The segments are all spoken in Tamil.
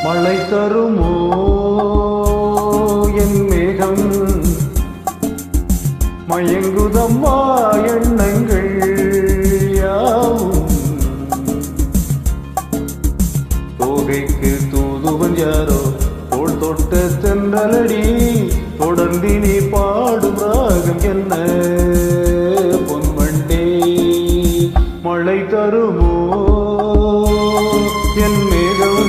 மழை தருமோ என் மேகம் மயங்குதம்மா எண்ணங்கள் யாவும் தோகைக்கு தூதுவன் யாரோ தோள் தொட்ட தென்றலடி தொடர்ந்து நீ பாடும் ராகம் என்ன பொன்வண்டே மழை தருமோ என் மேகம்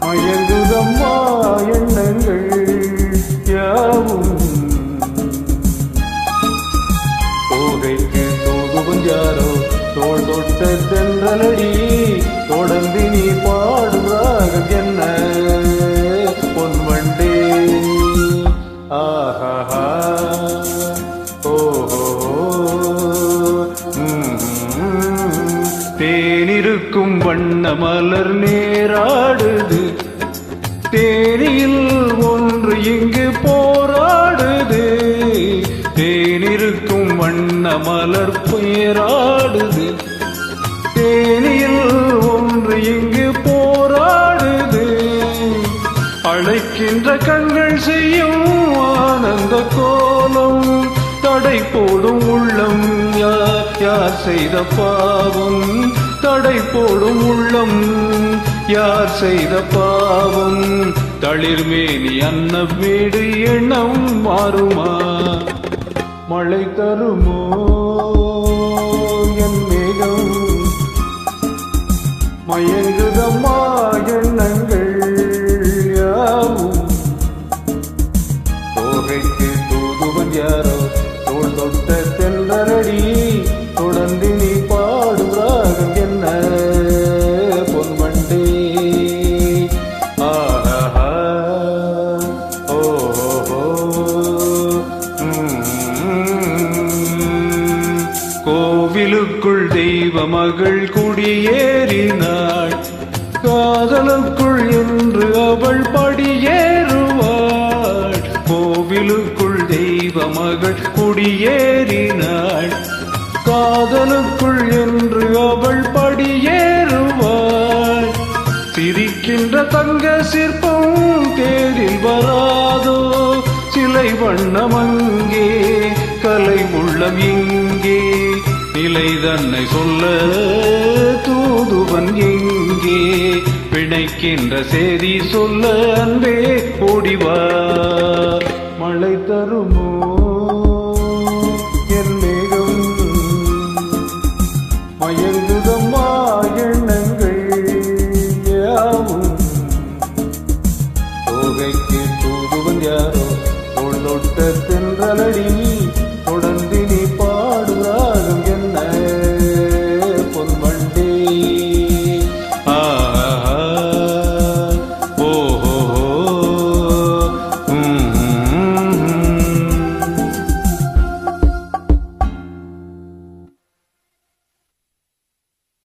மயங்குதம்மா எண்ணங்கள் யாவும் தோகைக்கு தூதுவன் யாரோ தோள் தொட்ட தென்றலடி தொடர்ந்து நீ பாடும் ராகம் என்ன பொன்வண்டே ஆஹா ஓஹோ தேனிருக்கும் வண்ண மலர் நேராடுது தேனியில் ஒன்று இங்கு போராடுது தேனிருக்கும் வண்ண மலர் பேராடுது தேனியில் ஒன்று இங்கு போராடுது அழைக்கின்ற கண்கள் செய்யும் ஆனந்த கோலம் தடை போடும் உள்ளம் யார் செய்த பாவம் தடை போடும் உள்ளம் யார் செய்த பாவம் தளிர்மேனி அன்ன வீடு எண்ணம் மாறுமா மழை தருமோ என் மேகம் மயங்குதம்மா எண்ணங்கள் யாவும் தோகைக்கு தூதுவன் யாரோ தோள் தொட்ட தென்றலடி தொடர்ந்து நீ பாடும் ராகம் என்ன பொன்வண்டே ஆஹா ஓஹோ கோவிலுக்குள் தெய்வ மகள் குடியேறினாள் காதலுக்குள் என்று அவள் படியேறுவாள் கோவிலுக்குள் தெய்வ மகள் குடியேறினாள் காதலுக்குள் என்று அவள் படியேறுவாள் சிரிக்கின்ற தங்க சிற்பம் தேரில் வராதோ சிலை வண்ணம் அங்கே கலை உள்ளம் இங்கே நிலை தன்னை சொல்ல தூதுவன் எங்கே பிணைக்கின்ற செய்தி சொல்ல அன்பே ஓடிவா மழை தருமோ என் மேகம் மயங்குதம்மா எண்ணங்கள் யாவும் தோகைக்கு தூதுவன் யாரோ தோள் தொட்ட தென்றலடி